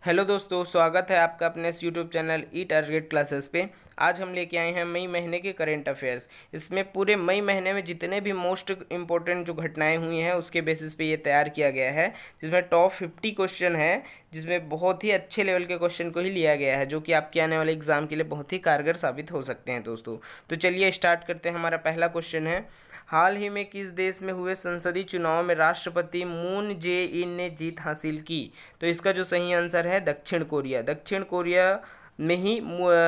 Hello दोस्तों, स्वागत है आपका अपने इस यूट्यूब चैनल ई टारगेट क्लासेस पे। आज हम लेके आए हैं मई महीने के करंट अफेयर्स। इसमें पूरे मई महीने में जितने भी मोस्ट इम्पोर्टेंट जो घटनाएं हुई हैं उसके बेसिस पे ये तैयार किया गया है, जिसमें टॉप 50 क्वेश्चन है, जिसमें बहुत ही अच्छे लेवल के क्वेश्चन को ही लिया गया है, जो कि आपके आने वाले एग्जाम के लिए बहुत ही कारगर साबित हो सकते हैं दोस्तों। तो चलिए स्टार्ट करते हैं। हमारा पहला क्वेश्चन है, हाल ही में किस देश में हुए संसदीय चुनाव में राष्ट्रपति मून जे इन ने जीत हासिल की? तो इसका जो सही आंसर है दक्षिण कोरिया। दक्षिण कोरिया में ही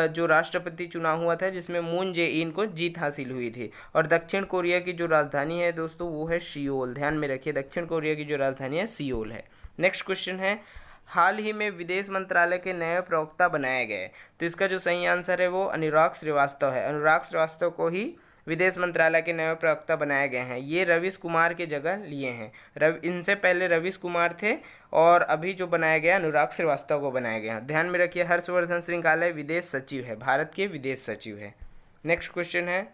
जो राष्ट्रपति चुनाव हुआ था, जिसमें मून जे इन को जीत हासिल हुई थी। और दक्षिण कोरिया की जो राजधानी है दोस्तों वो है सियोल। ध्यान में रखिए, दक्षिण कोरिया की जो राजधानी है सियोल है। नेक्स्ट क्वेश्चन है, हाल ही में विदेश मंत्रालय के नए प्रवक्ता बनाए गए। तो इसका जो सही आंसर है वो अनुराग श्रीवास्तव है। अनुराग श्रीवास्तव को ही विदेश मंत्रालय के नए प्रवक्ता बनाए गए हैं। ये रवीश कुमार के जगह लिए हैं। इनसे पहले रवीश कुमार थे और अभी जो बनाया गया अनुराग श्रीवास्तव को बनाया गया है। ध्यान में रखिए, हर्षवर्धन श्रृंगालय विदेश सचिव है, भारत के विदेश सचिव है। नेक्स्ट क्वेश्चन है,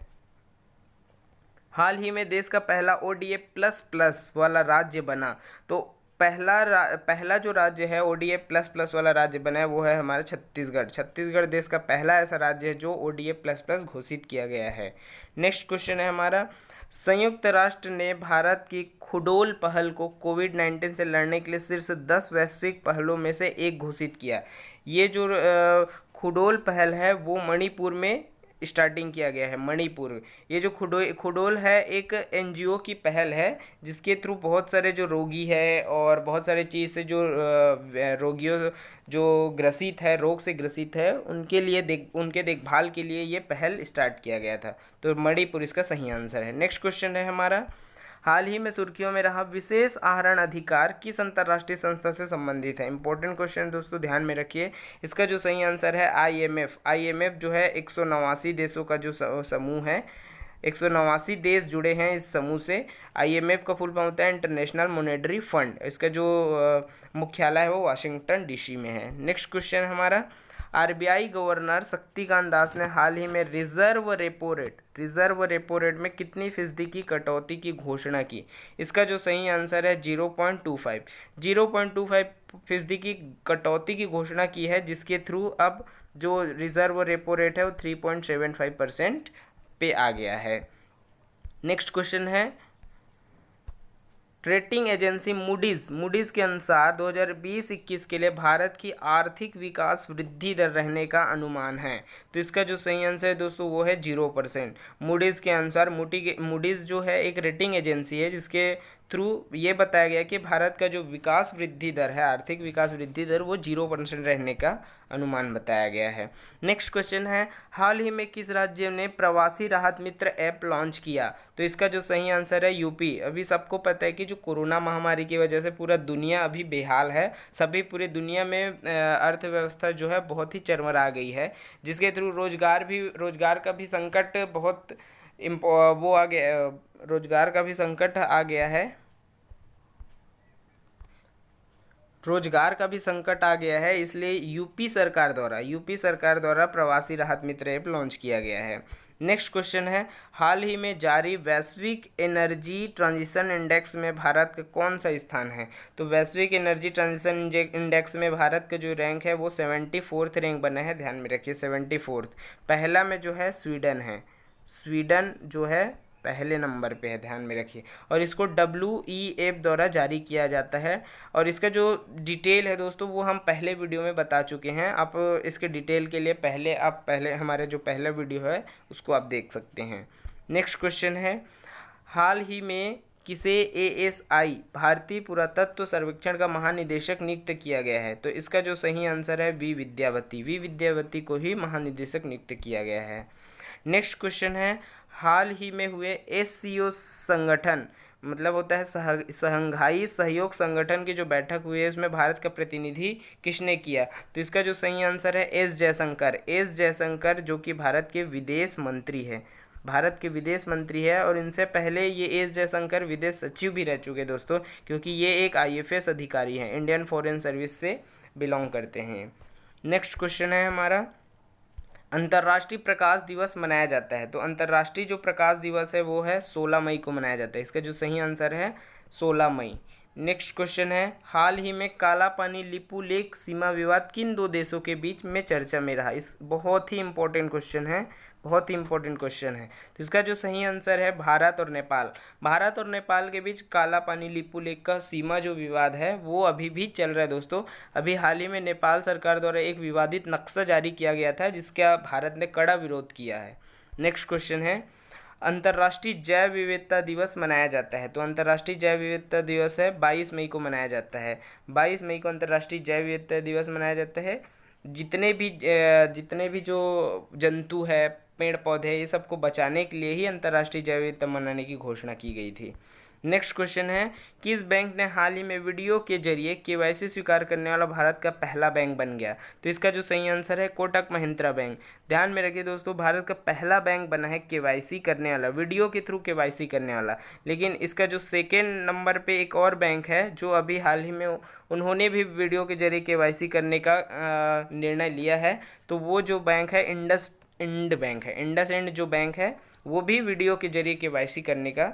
हाल ही में देश का पहला ओडीए प्लस प्लस वाला राज्य बना। तो पहला जो राज्य है ओडीए प्लस प्लस वाला राज्य बना है वो है हमारा छत्तीसगढ़। छत्तीसगढ़ देश का पहला ऐसा राज्य है जो ओडीए प्लस प्लस घोषित किया गया है। नेक्स्ट क्वेश्चन है हमारा, संयुक्त राष्ट्र ने भारत की खुडोल पहल को कोविड-19 से लड़ने के लिए शीर्ष 10 वैश्विक पहलों में से एक घोषित किया। ये जो खुडोल पहल है वो मणिपुर में स्टार्टिंग किया गया है। मणिपुर, ये जो खुडोल है एक एनजीओ की पहल है, जिसके थ्रू बहुत सारे जो रोगी है और बहुत सारे चीज़ से जो रोगियों जो ग्रसित है, रोग से ग्रसित है, उनके लिए उनके देखभाल के लिए ये पहल स्टार्ट किया गया था। तो मणिपुर इसका सही आंसर है। नेक्स्ट क्वेश्चन है हमारा, हाल ही में सुर्खियों में रहा विशेष आहरण अधिकार किस अंतर्राष्ट्रीय संस्था से संबंधित है? इंपॉर्टेंट क्वेश्चन दोस्तों, ध्यान में रखिए। इसका जो सही आंसर है आईएमएफ। आईएमएफ जो है 189 देशों का जो समूह है, 189 देश जुड़े हैं इस समूह से। आईएमएफ का फुल फॉर्म होता है इंटरनेशनल मॉनेटरी फंड। इसका जो मुख्यालय है वो वाशिंगटन डीसी में है। नेक्स्ट क्वेश्चन हमारा, आरबीआई गवर्नर शक्तिकांत दास ने हाल ही में रिजर्व रेपो रेट में कितनी फीसदी की कटौती की घोषणा की? इसका जो सही आंसर है 0.25। 0.25% की कटौती की घोषणा की है, जिसके थ्रू अब जो रिजर्व रेपो रेट है वो 3.75% पे आ गया है। नेक्स्ट क्वेश्चन है, रेटिंग एजेंसी मूडीज के अनुसार 2020-21 के लिए भारत की आर्थिक विकास वृद्धि दर रहने का अनुमान है। तो इसका जो सही आंसर है दोस्तों वो है 0%। मूडीज के अनुसार मूडीज जो है एक रेटिंग एजेंसी है, जिसके थ्रू ये बताया गया कि भारत का जो विकास वृद्धि दर है, आर्थिक विकास वृद्धि दर, वो 0% रहने का अनुमान बताया गया है। नेक्स्ट क्वेश्चन है, हाल ही में किस राज्य ने प्रवासी राहत मित्र ऐप लॉन्च किया? तो इसका जो सही आंसर है यूपी। अभी सबको पता है कि जो कोरोना महामारी की वजह से पूरा दुनिया अभी बेहाल है। सभी पूरी दुनिया में अर्थव्यवस्था जो है बहुत ही चरमरा गई है, जिसके थ्रू रोजगार का भी संकट बहुत वो आ गया, रोजगार का भी संकट आ गया है। रोजगार का भी संकट आ गया है, इसलिए यूपी सरकार द्वारा प्रवासी राहत मित्र ऐप लॉन्च किया गया है। नेक्स्ट क्वेश्चन है, हाल ही में जारी वैश्विक एनर्जी ट्रांजिशन इंडेक्स में भारत का कौन सा स्थान है? तो वैश्विक एनर्जी ट्रांजिशन इंडेक्स में भारत का जो रैंक है वो 74th रैंक बना है। ध्यान में रखिए 74th। पहला में जो है स्वीडन है। स्वीडन जो है पहले नंबर पे है, ध्यान में रखिए। और इसको WEF द्वारा जारी किया जाता है। और इसका जो डिटेल है दोस्तों वो हम पहले वीडियो में बता चुके हैं। आप इसके डिटेल के लिए पहले हमारे जो पहला वीडियो है उसको आप देख सकते हैं। नेक्स्ट क्वेश्चन है, हाल ही में किसे ASI भारतीय पुरातत्व सर्वेक्षण का महानिदेशक नियुक्त किया गया है? तो इसका जो सही आंसर है वी विद्यावती को ही महानिदेशक नियुक्त किया गया है। नेक्स्ट क्वेश्चन है, हाल ही में हुए SCO संगठन, मतलब होता है शंघाई सहयोग संगठन की जो बैठक हुई है उसमें भारत का प्रतिनिधि किसने किया? तो इसका जो सही आंसर है एस जयशंकर, जो कि भारत के विदेश मंत्री है। भारत के विदेश मंत्री है, और इनसे पहले ये एस जयशंकर विदेश सचिव भी रह चुके दोस्तों, क्योंकि ये एक IFS अधिकारी हैं, इंडियन फॉरेन सर्विस से बिलोंग करते हैं। नेक्स्ट क्वेश्चन है हमारा, अंतर्राष्ट्रीय प्रकाश दिवस मनाया जाता है। तो अंतर्राष्ट्रीय जो प्रकाश दिवस है वो है 16 मई को मनाया जाता है। इसका जो सही आंसर है 16 मई। नेक्स्ट क्वेश्चन है, हाल ही में काला पानी लिपू लेक सीमा विवाद किन दो देशों के बीच में चर्चा में रहा? इस बहुत ही इंपॉर्टेंट क्वेश्चन है, बहुत ही इंपॉर्टेंट क्वेश्चन है। तो इसका जो सही आंसर है भारत और नेपाल। भारत और नेपाल के बीच काला पानी लिपू लेक का सीमा जो विवाद है वो अभी भी चल रहा है दोस्तों। अभी हाल ही में नेपाल सरकार द्वारा एक विवादित नक्शा जारी किया गया था जिसका भारत ने कड़ा विरोध किया है। नेक्स्ट क्वेश्चन है, अंतर्राष्ट्रीय जैव विविधता दिवस मनाया जाता है। तो अंतर्राष्ट्रीय जैव विविधता दिवस है 22 मई को मनाया जाता है। 22 मई को अंतर्राष्ट्रीय जैव विविधता दिवस मनाया जाता है। जितने भी जो जंतु है, पेड़ पौधे, ये सबको बचाने के लिए ही अंतर्राष्ट्रीय जैव विविधता मनाने की घोषणा की गई थी। नेक्स्ट क्वेश्चन है, किस बैंक ने हाल ही में वीडियो के जरिए केवाईसी स्वीकार करने वाला भारत का पहला बैंक बन गया? तो इसका जो सही आंसर है कोटक महिंद्रा बैंक। ध्यान में रखिए दोस्तों, भारत का पहला बैंक बना है केवाईसी करने वाला, वीडियो के थ्रू केवाईसी करने वाला। लेकिन इसका जो सेकेंड नंबर पे एक और बैंक है जो अभी हाल ही में उन्होंने भी वीडियो के जरिए केवाईसी करने का निर्णय लिया है। तो वो जो बैंक है इंडस इंड बैंक है। इंडस इंड जो बैंक है वो भी वीडियो के जरिए केवाईसी करने का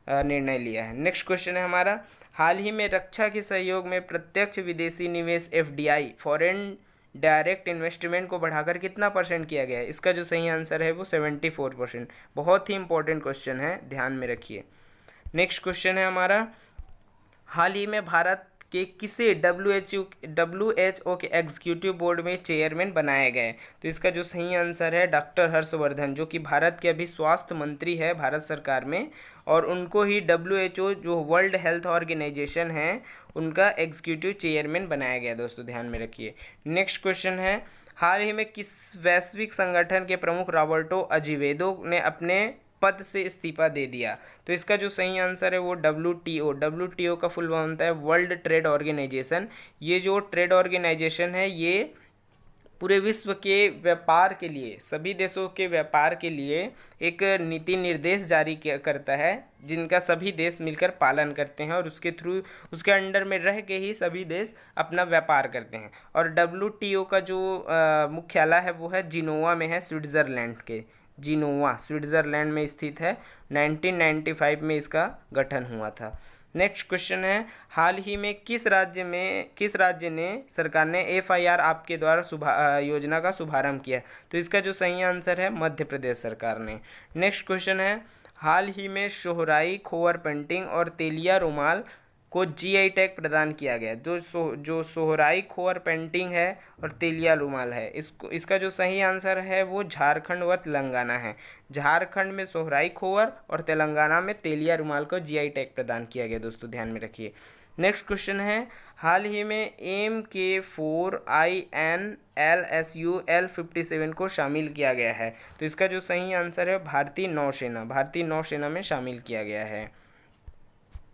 निर्णय लिया है। नेक्स्ट क्वेश्चन है हमारा, हाल ही में रक्षा के सहयोग में प्रत्यक्ष विदेशी निवेश एफडीआई फॉरेन डायरेक्ट इन्वेस्टमेंट को बढ़ाकर कितना % किया गया है? इसका जो सही आंसर है वो 74%। बहुत ही इंपॉर्टेंट क्वेश्चन है, ध्यान में रखिए। नेक्स्ट क्वेश्चन है हमारा, हाल ही में भारत के किसे WHO के एग्जीक्यूटिव बोर्ड में चेयरमैन बनाए गए? तो इसका जो सही आंसर है डॉक्टर हर्षवर्धन, जो कि भारत के अभी स्वास्थ्य मंत्री है भारत सरकार में, और उनको ही WHO जो वर्ल्ड हेल्थ ऑर्गेनाइजेशन है उनका एग्जीक्यूटिव चेयरमैन बनाया गया दोस्तों, ध्यान में रखिए। नेक्स्ट क्वेश्चन है, हाल ही में किस वैश्विक संगठन के प्रमुख रॉबर्टो अजेवेदो ने अपने पद से इस्तीफा दे दिया? तो इसका जो सही आंसर है वो WTO का फुल फॉर्म होता है वर्ल्ड ट्रेड ऑर्गेनाइजेशन। ये जो ट्रेड ऑर्गेनाइजेशन है ये पूरे विश्व के व्यापार के लिए, सभी देशों के व्यापार के लिए एक नीति निर्देश जारी करता है जिनका सभी देश मिलकर पालन करते हैं और उसके थ्रू, उसके अंडर में रह के ही सभी देश अपना व्यापार करते हैं। और WTO का जो मुख्यालय है वो है जिनोवा में है, स्विट्ज़रलैंड के जिनोवा, स्विट्ज़रलैंड में स्थित है। 1995 में इसका गठन हुआ था। नेक्स्ट क्वेश्चन है, हाल ही में किस राज्य ने सरकार ने FIR आपके द्वारा योजना का शुभारंभ किया? तो इसका जो सही आंसर है मध्य प्रदेश सरकार ने। नेक्स्ट क्वेश्चन है, हाल ही में सोहराई खोवर पेंटिंग और तेलिया रुमाल को GI टैग प्रदान किया गया। जो सोहराई खोवर पेंटिंग है और तेलिया रुमाल है, इसका जो सही आंसर है वो झारखंड व तेलंगाना है। झारखंड में सोहराई खोवर और तेलंगाना में तेलिया रुमाल को GI टैग प्रदान किया गया दोस्तों, ध्यान में रखिए। नेक्स्ट क्वेश्चन है, हाल ही में MK4 INLSU L57 को शामिल किया गया है। तो इसका जो सही आंसर है भारतीय नौसेना में शामिल किया गया है।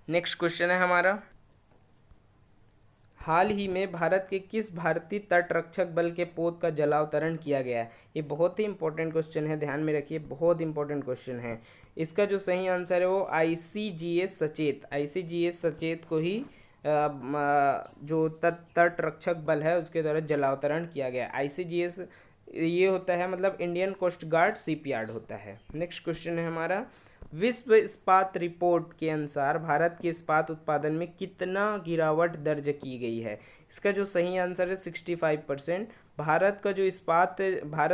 नेक्स्ट क्वेश्चन है हमारा, हाल ही में भारत के किस भारतीय तटरक्षक बल के पोत का जलावतरण किया गया है? ये बहुत ही इंपॉर्टेंट क्वेश्चन है, ध्यान में रखिए, बहुत इंपॉर्टेंट क्वेश्चन है। इसका जो सही आंसर है वो ICGS सचेत को ही जो तटरक्षक बल है उसके द्वारा जलावतरण किया गया। ICGS ये होता है मतलब इंडियन कोस्ट गार्ड शिपयार्ड होता है। नेक्स्ट क्वेश्चन है हमारा, विश्व इस्पात रिपोर्ट के अनुसार भारत के इस्पात उत्पादन में कितना गिरावट दर्ज की गई है? इसका जो सही आंसर है 65%। भारत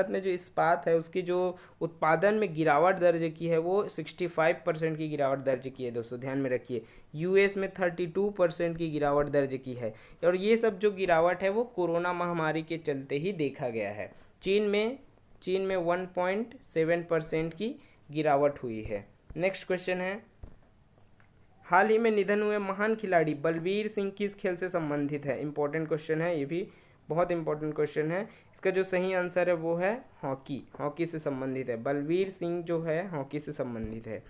में जो इस्पात है उसकी जो उत्पादन में गिरावट दर्ज की है वो 65% की गिरावट दर्ज की है दोस्तों, ध्यान में रखिए। US में 32% की गिरावट दर्ज की है और ये सब जो गिरावट है वो कोरोना महामारी के चलते ही देखा गया है। चीन में 1.7% की गिरावट हुई है। नेक्स्ट क्वेश्चन है, हाल ही में निधन हुए महान खिलाड़ी बलबीर सिंह किस खेल से संबंधित है? इंपॉर्टेंट क्वेश्चन है, ये भी बहुत इंपॉर्टेंट क्वेश्चन है। इसका जो सही आंसर है वो है हॉकी से संबंधित है। बलबीर सिंह जो है हॉकी से संबंधित है।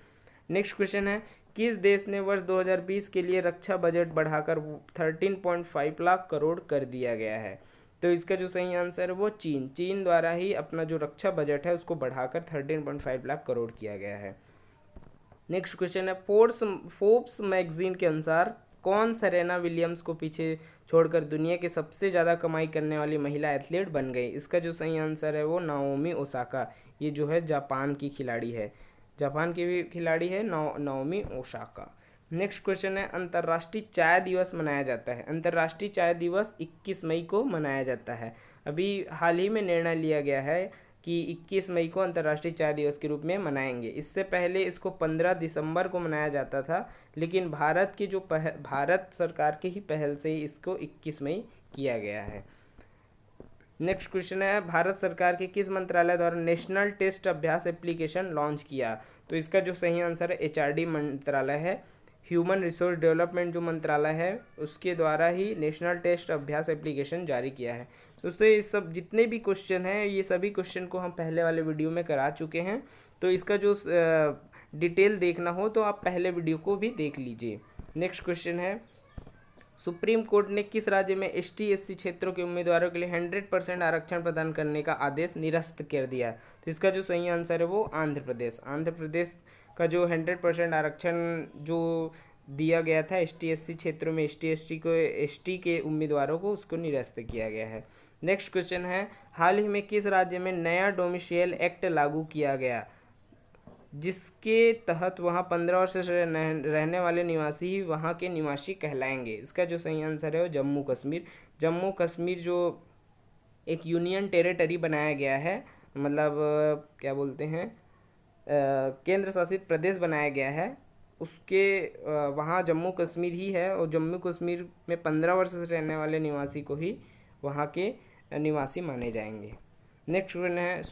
नेक्स्ट क्वेश्चन है, किस देश ने वर्ष 2020 के लिए रक्षा बजट बढ़ाकर 13.5 लाख करोड़ कर दिया गया है? तो इसका जो सही आंसर है वो चीन द्वारा ही अपना जो रक्षा बजट है उसको बढ़ाकर 13.5 लाख करोड़ किया गया है। नेक्स्ट क्वेश्चन है, फोर्ब्स मैगजीन के अनुसार कौन सेरेना विलियम्स को पीछे छोड़कर दुनिया के सबसे ज़्यादा कमाई करने वाली महिला एथलीट बन गई? इसका जो सही आंसर है वो नाओमी ओसाका, ये जो है जापान की खिलाड़ी है, नाओमी ओसाका। नेक्स्ट क्वेश्चन है, अंतर्राष्ट्रीय चाय दिवस मनाया जाता है। अंतर्राष्ट्रीय चाय दिवस 21 मई को मनाया जाता है। अभी हाल ही में निर्णय लिया गया है कि 21 मई को अंतर्राष्ट्रीय चाय दिवस के रूप में मनाएंगे। इससे पहले इसको 15 दिसंबर को मनाया जाता था, लेकिन भारत सरकार की ही पहल से ही इसको 21 मई किया गया है। नेक्स्ट क्वेश्चन है, भारत सरकार के किस मंत्रालय द्वारा नेशनल टेस्ट अभ्यास एप्लीकेशन लॉन्च किया? तो इसका जो सही आंसर है एचआरडी मंत्रालय है। ह्यूमन रिसोर्स डेवलपमेंट जो मंत्रालय है उसके द्वारा ही नेशनल टेस्ट अभ्यास एप्लीकेशन जारी किया है। दोस्तों ये सब जितने भी क्वेश्चन हैं ये सभी क्वेश्चन को हम पहले वाले वीडियो में करा चुके हैं, तो इसका जो डिटेल देखना हो तो आप पहले वीडियो को भी देख लीजिए। नेक्स्ट क्वेश्चन है, सुप्रीम कोर्ट ने किस राज्य में ST/SC क्षेत्रों के उम्मीदवारों के लिए 100% आरक्षण प्रदान करने का आदेश निरस्त कर दिया? तो इसका जो सही आंसर है वो आंध्र प्रदेश। आंध्र प्रदेश का जो 100% आरक्षण जो दिया गया था ST/SC क्षेत्रों में ST के उम्मीदवारों को उसको निरस्त किया गया है। नेक्स्ट क्वेश्चन है, हाल ही में किस राज्य में नया डोमिसाइल एक्ट लागू किया गया जिसके तहत वहाँ 15 वर्ष से रहने वाले निवासी ही वहाँ के निवासी कहलाएंगे? इसका जो सही आंसर है वो जम्मू कश्मीर। जम्मू कश्मीर जो एक यूनियन टेरिटरी बनाया गया है, मतलब क्या बोलते हैं, केंद्र शासित प्रदेश बनाया गया है, उसके वहाँ जम्मू कश्मीर ही है और जम्मू कश्मीर में 15 वर्ष से रहने वाले निवासी को ही वहाँ के निवासी माने जाएंगे। नेक्स्ट क्वेश्चन है,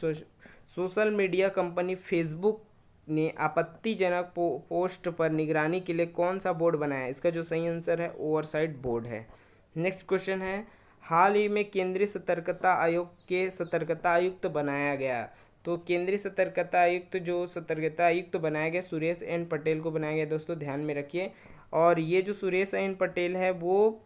सोशल मीडिया कंपनी फेसबुक ने आपत्तिजनक पोस्ट पर निगरानी के लिए कौन सा बोर्ड बनाया? इसका जो सही आंसर है ओवरसाइट बोर्ड है। नेक्स्ट क्वेश्चन है, हाल ही में केंद्रीय सतर्कता आयोग के सतर्कता आयुक्त बनाया गया। तो केंद्रीय सतर्कता आयुक्त बनाया गया सुरेश एन पटेल को बनाया गया। दोस्तों ध्यान में रखिए, और ये जो सुरेश एन पटेल है वो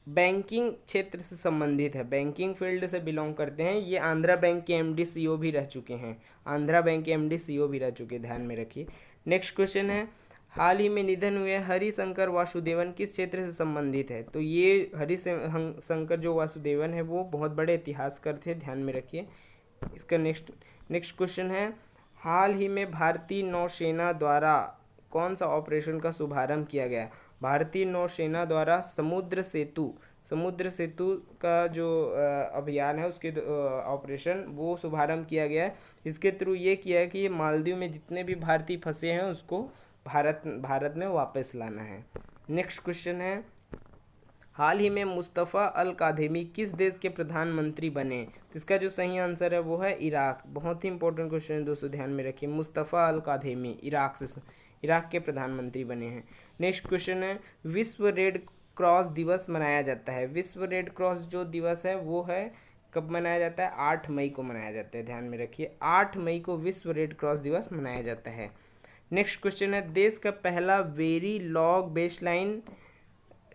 बैंकिंग क्षेत्र से संबंधित है, बैंकिंग फील्ड से बिलोंग करते हैं। ये आंध्रा बैंक के MD CEO भी रह चुके हैं, आंध्रा बैंक के MD CEO भी रह चुके हैं, ध्यान में रखिए। नेक्स्ट क्वेश्चन है, हाल ही में निधन हुए हरिशंकर वासुदेवन किस क्षेत्र से संबंधित है? तो ये हरिशंकर जो वासुदेवन है वो बहुत बड़े इतिहासकार थे, ध्यान में रखिए। इसका नेक्स्ट क्वेश्चन है, हाल ही में भारतीय नौसेना द्वारा कौन सा ऑपरेशन का शुभारंभ किया गया? भारतीय नौसेना द्वारा समुद्र सेतु का जो अभियान है उसके ऑपरेशन वो शुभारंभ किया गया है। इसके थ्रू ये किया है कि ये मालदीव में जितने भी भारतीय फंसे हैं उसको भारत में वापस लाना है। नेक्स्ट क्वेश्चन है, हाल ही में मुस्तफ़ा अल काज़ेमी किस देश के प्रधानमंत्री बने? तो इसका जो सही आंसर है वो है इराक। बहुत ही इंपॉर्टेंट क्वेश्चन है दोस्तों, ध्यान में रखिए। मुस्तफ़ा अल काज़ेमी इराक के प्रधानमंत्री बने हैं। नेक्स्ट क्वेश्चन है, विश्व रेड क्रॉस दिवस मनाया जाता है। विश्व रेड क्रॉस जो दिवस है वो है कब मनाया जाता है? 8 मई को मनाया जाता है, ध्यान में रखिए। 8 मई को विश्व रेड क्रॉस दिवस मनाया जाता है। नेक्स्ट क्वेश्चन है, देश का पहला वेरी लॉन्ग बेसलाइन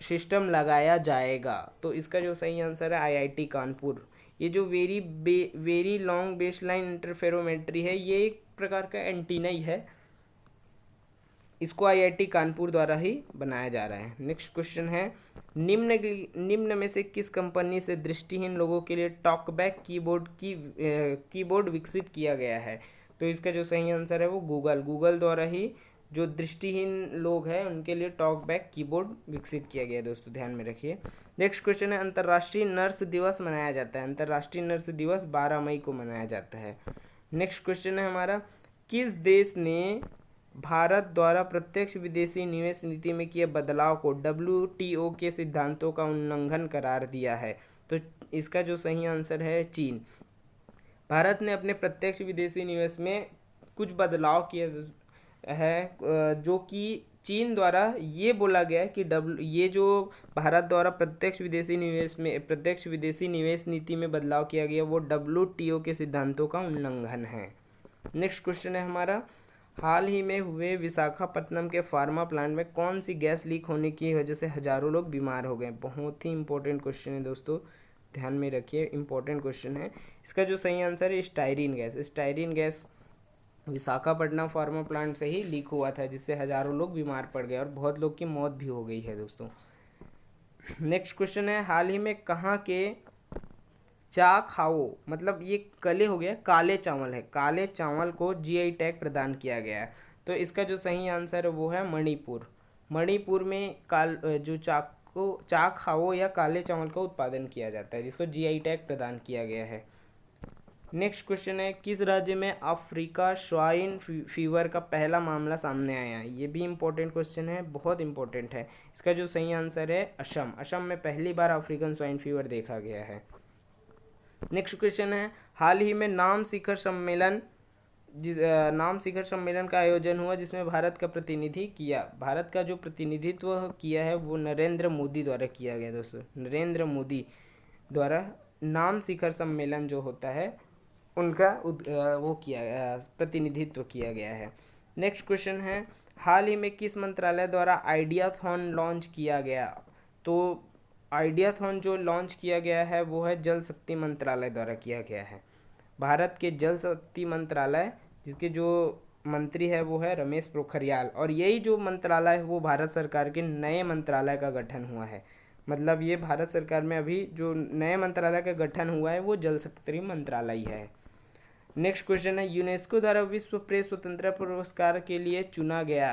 सिस्टम लगाया जाएगा। तो इसका जो सही आंसर है IIT कानपुर। ये जो वेरी लॉन्ग बेसलाइन इंटरफेरोमेट्री है ये एक प्रकार का एंटीना ही है, इसको IIT कानपुर द्वारा ही बनाया जा रहा है। नेक्स्ट क्वेश्चन है, निम्न में से किस कंपनी से दृष्टिहीन लोगों के लिए टॉकबैक कीबोर्ड विकसित किया गया है? तो इसका जो सही आंसर है वो गूगल द्वारा ही जो दृष्टिहीन लोग हैं उनके लिए टॉकबैक कीबोर्ड विकसित किया गया है। दोस्तों ध्यान में रखिए। नेक्स्ट क्वेश्चन है, अंतर्राष्ट्रीय नर्स दिवस मनाया जाता है। अंतर्राष्ट्रीय नर्स दिवस 12 मई को मनाया जाता है। नेक्स्ट क्वेश्चन है हमारा, किस देश ने भारत द्वारा प्रत्यक्ष विदेशी निवेश नीति में किए बदलाव को WTO के सिद्धांतों का उल्लंघन करार दिया है? तो इसका जो सही आंसर है चीन। भारत ने अपने प्रत्यक्ष विदेशी निवेश में कुछ बदलाव किए है जो कि चीन द्वारा ये बोला गया है कि ये जो भारत द्वारा प्रत्यक्ष विदेशी निवेश नीति में बदलाव किया गया वो WTO के सिद्धांतों का उल्लंघन है। नेक्स्ट क्वेश्चन है हमारा, हाल ही में हुए विशाखापत्तनम के फार्मा प्लांट में कौन सी गैस लीक होने की वजह से हजारों लोग बीमार हो गए? बहुत ही इंपॉर्टेंट क्वेश्चन है दोस्तों, ध्यान में रखिए, इंपॉर्टेंट क्वेश्चन है। इसका जो सही आंसर है styrene gas Visakhapatnam pharma plant से ही लीक हुआ था, जिससे हजारों लोग बीमार पड़ गए और बहुत लोग की मौत भी हो गई है दोस्तों। नेक्स्ट क्वेश्चन है, हाल ही में कहाँ के चा खाओ, मतलब ये कले हो गया, काले चावल है, काले चावल को GI टैग प्रदान किया गया है। तो इसका जो सही आंसर है वो है मणिपुर। मणिपुर में जो चाक खाओ या काले चावल का उत्पादन किया जाता है, जिसको जीआई टैग प्रदान किया गया है। नेक्स्ट क्वेश्चन है, किस राज्य में अफ्रीका स्वाइन फीवर का पहला मामला सामने आया? ये भी इम्पोर्टेंट क्वेश्चन है, बहुत इंपॉर्टेंट है। इसका जो सही आंसर है असम। असम में पहली बार अफ्रीकन स्वाइन फीवर देखा गया है। नेक्स्ट क्वेश्चन है, हाल ही में नाम शिखर सम्मेलन का आयोजन हुआ जिसमें भारत का प्रतिनिधि किया। भारत का जो प्रतिनिधित्व किया है वो नरेंद्र मोदी द्वारा किया गया दोस्तों। नरेंद्र मोदी द्वारा नाम शिखर सम्मेलन जो होता है उनका प्रतिनिधित्व किया गया है। नेक्स्ट क्वेश्चन है, हाल ही में किस मंत्रालय द्वारा आइडियाथॉन लॉन्च किया गया? तो आइडियाथॉन जो लॉन्च किया गया है वो है जल शक्ति मंत्रालय द्वारा किया गया है। भारत के जल शक्ति मंत्रालय, जिसके जो मंत्री है वो है रमेश पोखरियाल, और यही जो मंत्रालय है वो भारत सरकार के नए मंत्रालय का गठन हुआ है। मतलब ये भारत सरकार में अभी जो नए मंत्रालय का गठन हुआ है वो जल शक्ति मंत्रालय है। नेक्स्ट क्वेश्चन है, यूनेस्को द्वारा विश्व प्रेस स्वतंत्रता पुरस्कार के लिए चुना गया।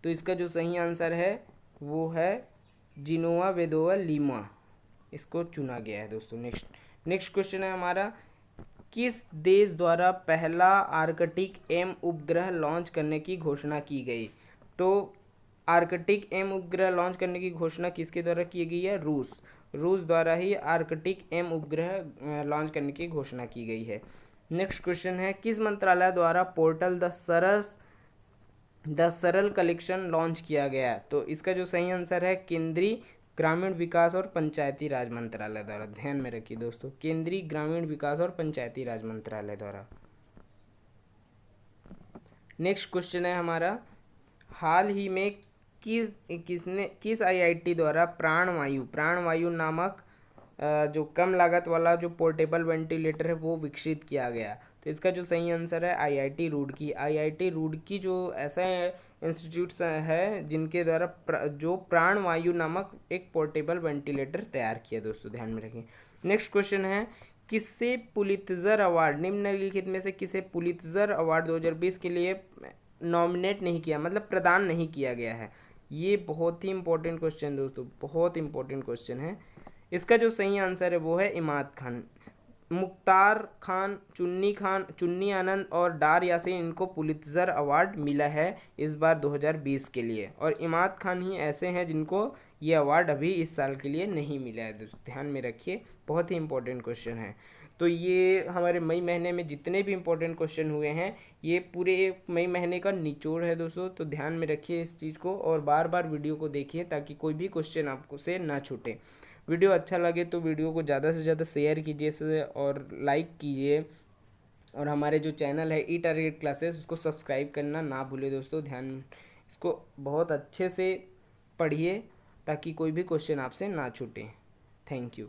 तो इसका जो सही आंसर है वो है जिनोआ वेदोवा लीमा, इसको चुना गया है दोस्तों। नेक्स्ट क्वेश्चन है हमारा, किस देश द्वारा पहला आर्कटिक एम उपग्रह लॉन्च करने की घोषणा की गई? तो आर्कटिक एम उपग्रह लॉन्च करने की घोषणा किसके द्वारा की गई है? रूस द्वारा ही आर्कटिक एम उपग्रह लॉन्च करने की घोषणा की गई है। नेक्स्ट क्वेश्चन है, किस मंत्रालय द्वारा पोर्टल द सरल कलेक्शन लॉन्च किया गया? तो इसका जो सही आंसर है केंद्रीय ग्रामीण विकास और पंचायती राज मंत्रालय द्वारा। ध्यान में रखिए दोस्तों, केंद्रीय ग्रामीण विकास और पंचायती राज मंत्रालय द्वारा। नेक्स्ट क्वेश्चन है हमारा, हाल ही में किस आईआईटी द्वारा प्राणवायु नामक जो कम लागत वाला जो पोर्टेबल वेंटिलेटर है वो विकसित किया गया? तो इसका जो सही आंसर है आईआईटी रुड़की जो ऐसा इंस्टीट्यूट्स है जिनके द्वारा जो प्राणवायु नामक एक पोर्टेबल वेंटिलेटर तैयार किया दोस्तों। ध्यान में रखें। नेक्स्ट क्वेश्चन है, किसे पुलित्जर अवार्ड, निम्नलिखित में से किसे पुलित्जर अवार्ड 2020 के लिए नॉमिनेट नहीं किया, मतलब प्रदान नहीं किया गया है? ये बहुत ही इंपॉर्टेंट क्वेश्चन दोस्तों, बहुत इंपॉर्टेंट क्वेश्चन है। इसका जो सही आंसर है वो है इमाद खान। मुख्तार खान, चुन्नी आनंद और डार यासीन, इनको पुलित्जर अवार्ड मिला है इस बार 2020 के लिए, और इमाद खान ही ऐसे हैं जिनको ये अवार्ड अभी इस साल के लिए नहीं मिला है दोस्तों। ध्यान में रखिए, बहुत ही इंपॉर्टेंट क्वेश्चन है। तो ये हमारे मई महीने में जितने भी इंपॉर्टेंट क्वेश्चन हुए हैं ये पूरे मई महीने का निचोड़ है दोस्तों। तो ध्यान में रखिए इस चीज़ को और बार बार वीडियो को देखिए ताकि कोई भी क्वेश्चन आपको से ना छूटे। वीडियो अच्छा लगे तो वीडियो को ज़्यादा से ज़्यादा शेयर कीजिए और लाइक कीजिए, और हमारे जो चैनल है ई टारगेट क्लासेस उसको सब्सक्राइब करना ना भूले दोस्तों। ध्यान, इसको बहुत अच्छे से पढ़िए ताकि कोई भी क्वेश्चन आपसे ना छूटे। Thank you.